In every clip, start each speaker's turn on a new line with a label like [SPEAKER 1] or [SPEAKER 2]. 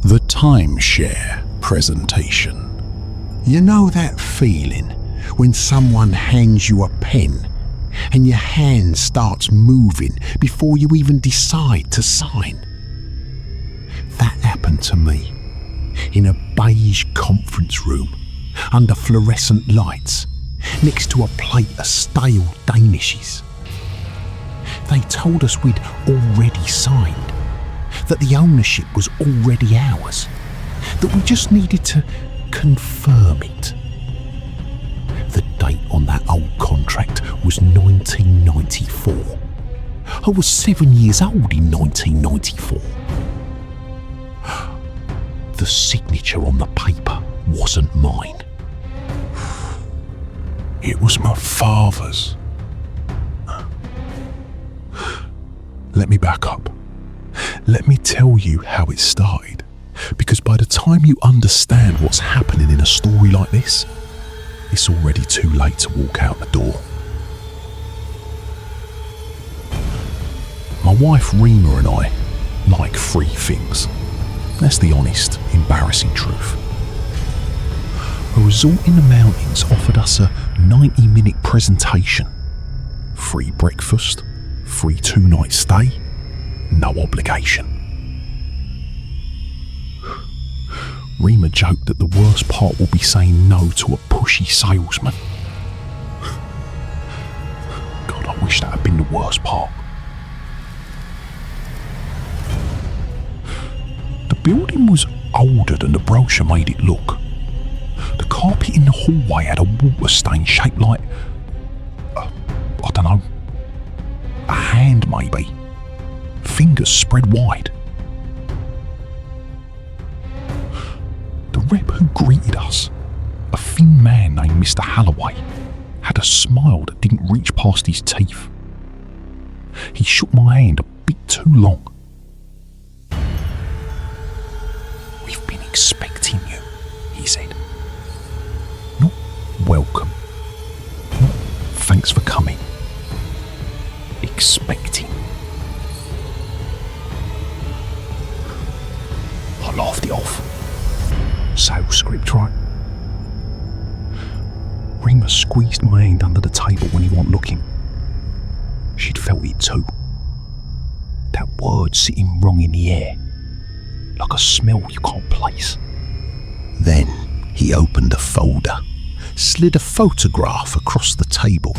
[SPEAKER 1] The Timeshare presentation. You know that feeling when someone hands you a pen and your hand starts moving before you even decide to sign? That happened to me in a beige conference room under fluorescent lights next to a plate of stale Danishes. They told us we'd already signed, that the ownership was already ours, that we just needed to confirm it. The date on that old contract was 1994. I was 7 years old in 1994. The signature on the paper wasn't mine. It was my father's. Let me back up. Let me tell you how it started, because by the time you understand what's happening in a story like this, it's already too late to walk out the door. My wife Rima and I like free things. That's the honest, embarrassing truth. A resort in the mountains offered us a 90-minute presentation. Free breakfast, free 2-night stay, no obligation. Rima joked that the worst part will be saying no to a pushy salesman. God, I wish that had been the worst part. The building was older than the brochure made it look. The carpet in the hallway had a water stain shaped like, I don't know, a hand maybe. Fingers spread wide. The rep who greeted us, a thin man named Mr. Halloway, had a smile that didn't reach past his teeth. He shook my hand a bit too long. "We've been expecting you," he said. Not welcome. Not thanks for coming. Expecting. I laughed it off. Sales script, right? Rima squeezed my hand under the table when he wasn't looking. She'd felt it too. That word sitting wrong in the air, like a smell you can't place. Then he opened a folder, slid a photograph across the table.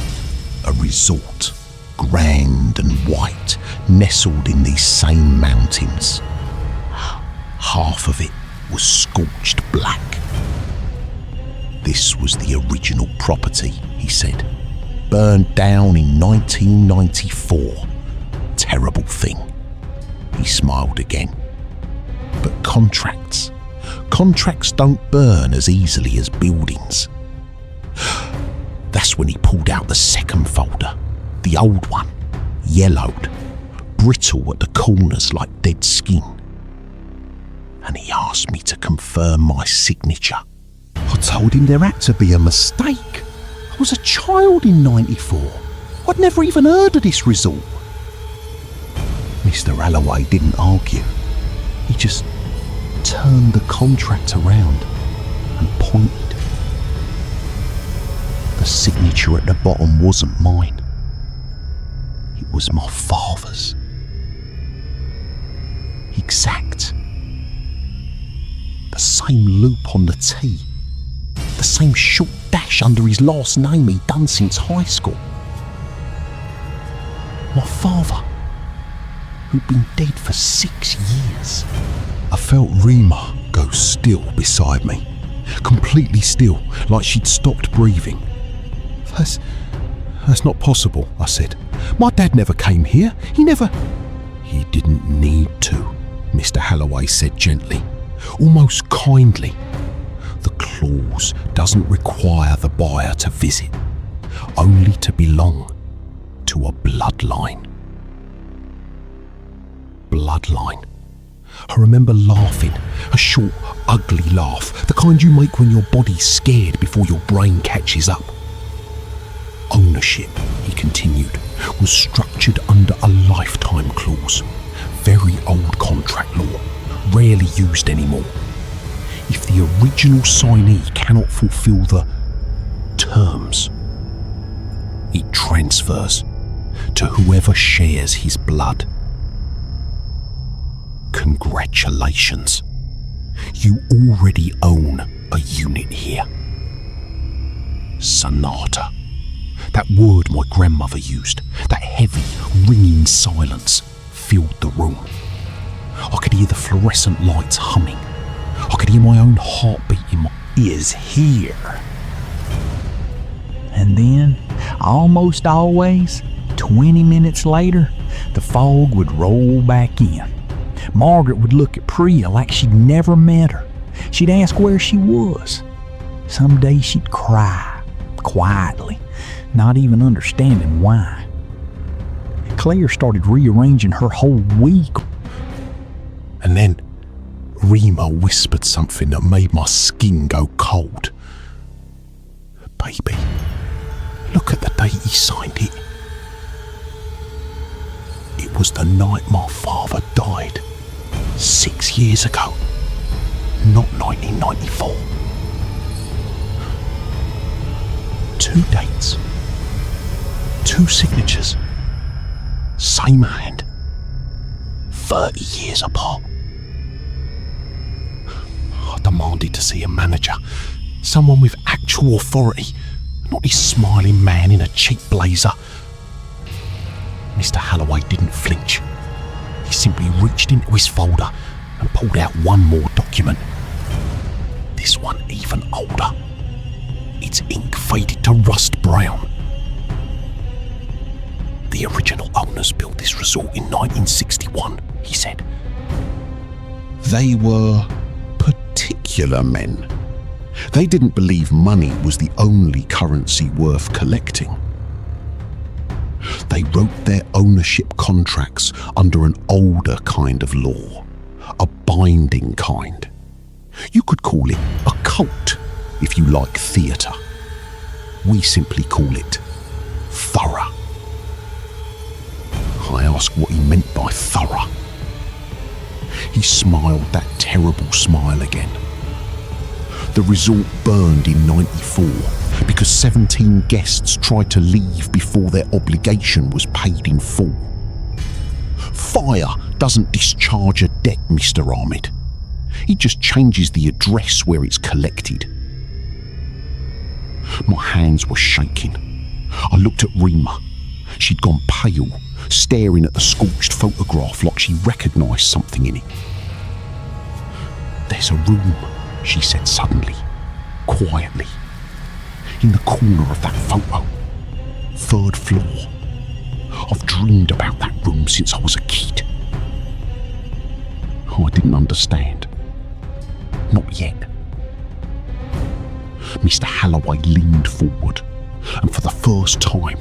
[SPEAKER 1] A resort, grand and white, nestled in these same mountains. Half of it was scorched black. This was the original property, he said. Burned down in 1994. Terrible thing. He smiled again. But contracts don't burn as easily as buildings. That's when he pulled out the second folder, the old one, yellowed, brittle at the corners like dead skin. And he asked me to confirm my signature. I told him there had to be a mistake. I was a child in 94. I'd never even heard of this resort. Mr. Alloway didn't argue. He just turned the contract around and pointed. The signature at the bottom wasn't mine. It was my father's. Exact. The same loop on the T. The same short dash under his last name he'd done since high school. My father, who'd been dead for 6 years. I felt Rima go still beside me. Completely still, like she'd stopped breathing. That's not possible, I said. My dad never came here. He didn't need to, Mr. Halloway said gently, almost kindly. The clause doesn't require the buyer to visit, only to belong to a bloodline. Bloodline. I remember laughing, a short, ugly laugh, the kind you make when your body's scared before your brain catches up. Ownership, he continued, was structured under a lifetime clause. Very old contract law, rarely used anymore. If the original signee cannot fulfill the terms, it transfers to whoever shares his blood. Congratulations. You already own a unit here. Sonata. That word my grandmother used, that heavy, ringing silence, filled the room. I could hear the fluorescent lights humming. I could hear my own heartbeat in my ears here.
[SPEAKER 2] And then, almost always, 20 minutes later, the fog would roll back in. Margaret would look at Priya like she'd never met her. She'd ask where she was. Some days she'd cry, quietly, not even understanding why. Claire started rearranging her whole week.
[SPEAKER 1] And then Rima whispered something that made my skin go cold. Baby, look at the date he signed it. It was the night my father died, 6 years ago, not 1994. 2 dates, 2 signatures, same hand, 30 years apart. I demanded to see a manager, someone with actual authority, not this smiling man in a cheap blazer. Mr. Holloway didn't flinch. He simply reached into his folder and pulled out one more document. This one even older. Its ink faded to rust brown. The original owners built this resort in 1961, he said. They were particular men. They didn't believe money was the only currency worth collecting. They wrote their ownership contracts under an older kind of law, a binding kind. You could call it a cult if you like theatre. We simply call it thorough. I asked what he meant by thorough. He smiled that terrible smile again. The resort burned in '94 because 17 guests tried to leave before their obligation was paid in full. Fire doesn't discharge a debt, Mr. Ahmed. It just changes the address where it's collected. My hands were shaking. I looked at Rima. She'd gone pale, staring at the scorched photograph like she recognised something in it. There's a room, she said suddenly, quietly, in the corner of that photo. 3rd floor. I've dreamed about that room since I was a kid. I didn't understand. Not yet. Mr. Holloway leaned forward, and for the first time,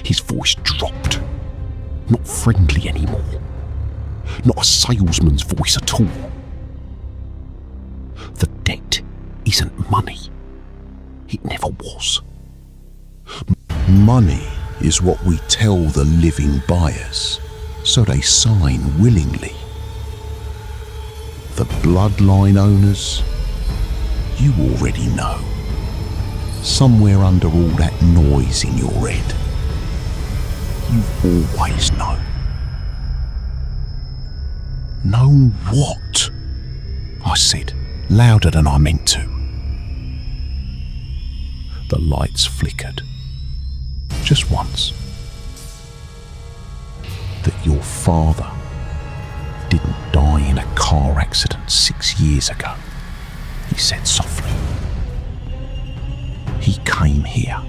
[SPEAKER 1] his voice dropped. Not friendly anymore. Not a salesman's voice at all. The debt isn't money. It never was. Money is what we tell the living buyers, so they sign willingly. The bloodline owners, you already know. Somewhere under all that noise in your head, you've always known. Known what? I said, louder than I meant to. The lights flickered. Just once. That your father didn't die in a car accident 6 years ago, he said softly. He came here.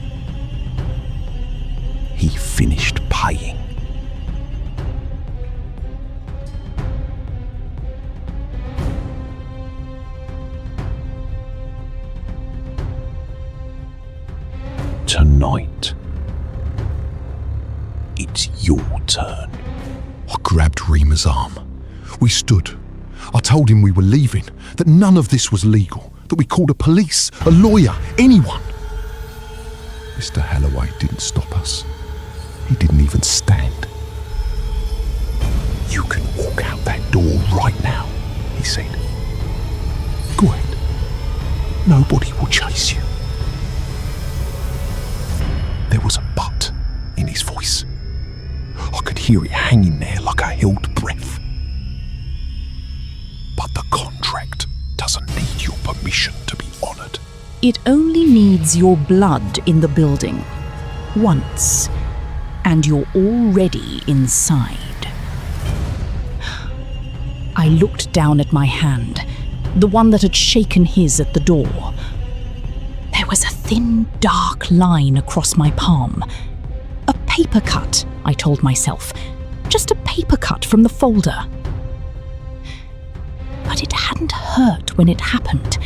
[SPEAKER 1] He finished paying. Tonight, it's your turn. I grabbed Rima's arm. We stood. I told him we were leaving, that none of this was legal, that we called the police, a lawyer, anyone. Mr. Holloway didn't stop us. He didn't even stand. You can walk out that door right now, he said. Go ahead. Nobody will chase you. There was a but in his voice. I could hear it hanging there like a held breath. But the contract doesn't need your permission to be honoured.
[SPEAKER 3] It only needs your blood in the building. Once. And you're already inside. I looked down at my hand, the one that had shaken his at the door. There was a thin, dark line across my palm. A paper cut, I told myself. Just a paper cut from the folder. But it hadn't hurt when it happened,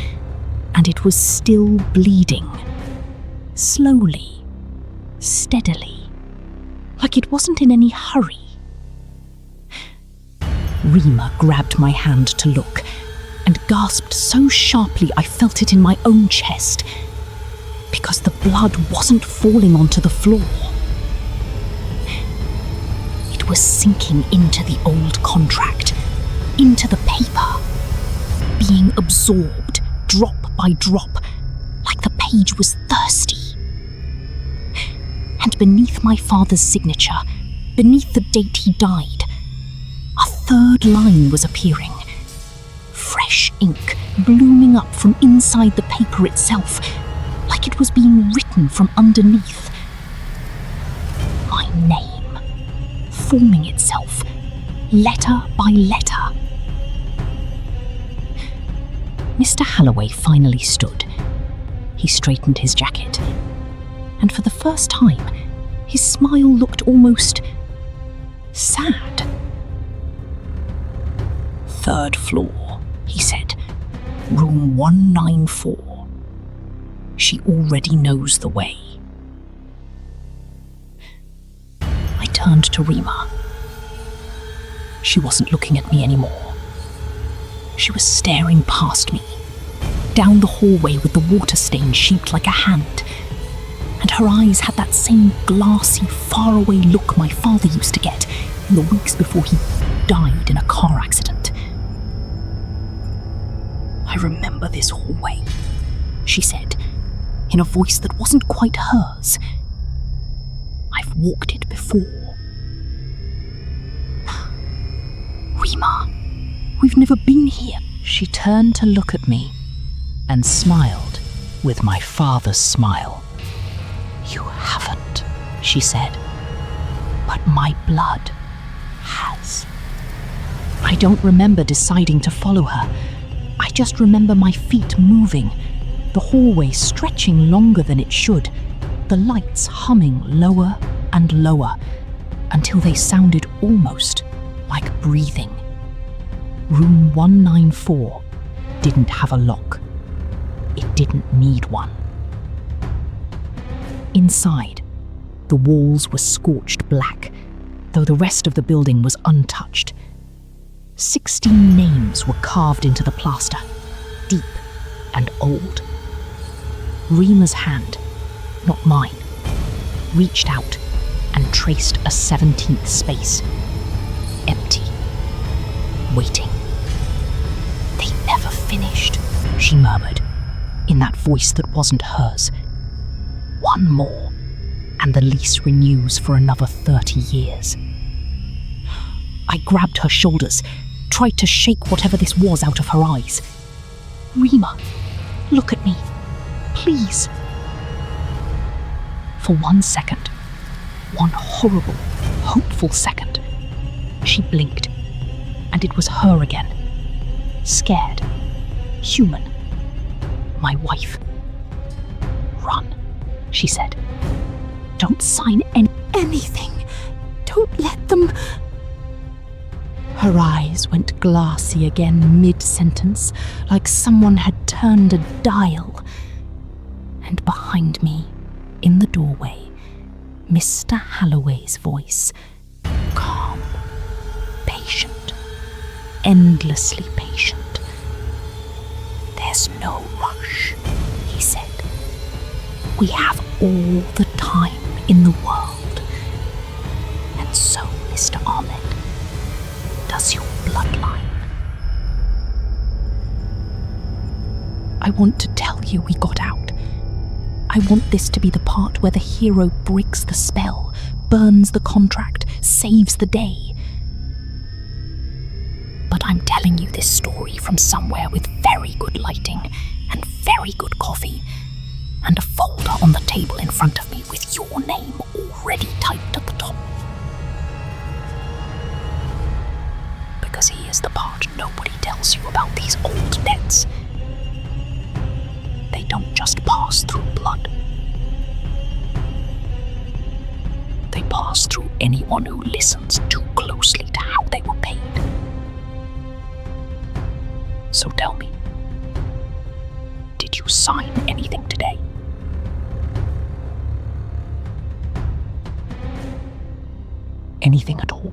[SPEAKER 3] and it was still bleeding. Slowly, steadily, like it wasn't in any hurry. Rima grabbed my hand to look, and gasped so sharply I felt it in my own chest, because the blood wasn't falling onto the floor. It was sinking into the old contract, into the paper, being absorbed drop by drop, like the page was thirsty. And beneath my father's signature, beneath the date he died, a third line was appearing. Fresh ink blooming up from inside the paper itself, like it was being written from underneath. My name, forming itself, letter by letter. Mr. Halloway finally stood. He straightened his jacket, and for the first time, his smile looked almost sad. "Third floor," he said. "Room 194. She already knows the way." I turned to Rima. She wasn't looking at me anymore. She was staring past me, down the hallway with the water stain shaped like a hand, and her eyes had that same glassy, faraway look my father used to get in the weeks before he died in a car accident. "I remember this hallway," she said, in a voice that wasn't quite hers. "I've walked it before." "Rima, we've never been here." She turned to look at me and smiled with my father's smile. "You haven't," she said, "but my blood has." I don't remember deciding to follow her. I just remember my feet moving, the hallway stretching longer than it should, the lights humming lower and lower until they sounded almost like breathing. Room 194 didn't have a lock. It didn't need one. Inside, the walls were scorched black, though the rest of the building was untouched. 16 names were carved into the plaster, deep and old. Rima's hand, not mine, reached out and traced a 17th space. Empty. Waiting. "They never finished," she murmured, in that voice that wasn't hers. "One more, and the lease renews for another 30 years. I grabbed her shoulders, tried to shake whatever this was out of her eyes. "Rima, look at me, please." For 1 second, one horrible, hopeful second, she blinked, and it was her again. Scared, human, my wife. "Run," she said. "Don't sign anything. Don't let them..." Her eyes went glassy again mid-sentence, like someone had turned a dial. And behind me, in the doorway, Mr. Halloway's voice, calm, patient, endlessly patient. "There's no rush," he said. "We have all the time in the world. And so, Mr. Ahmed, does your bloodline." I want to tell you we got out. I want this to be the part where the hero breaks the spell, burns the contract, saves the day. But I'm telling you this story from somewhere with very good lighting and very good coffee, and a folder on the table in front of me with your name already typed at the top. Because here's the part nobody tells you about these old debts. They don't just pass through blood. They pass through anyone who listens too closely to how they were paid. So tell me, did you sign anything today? Anything at all?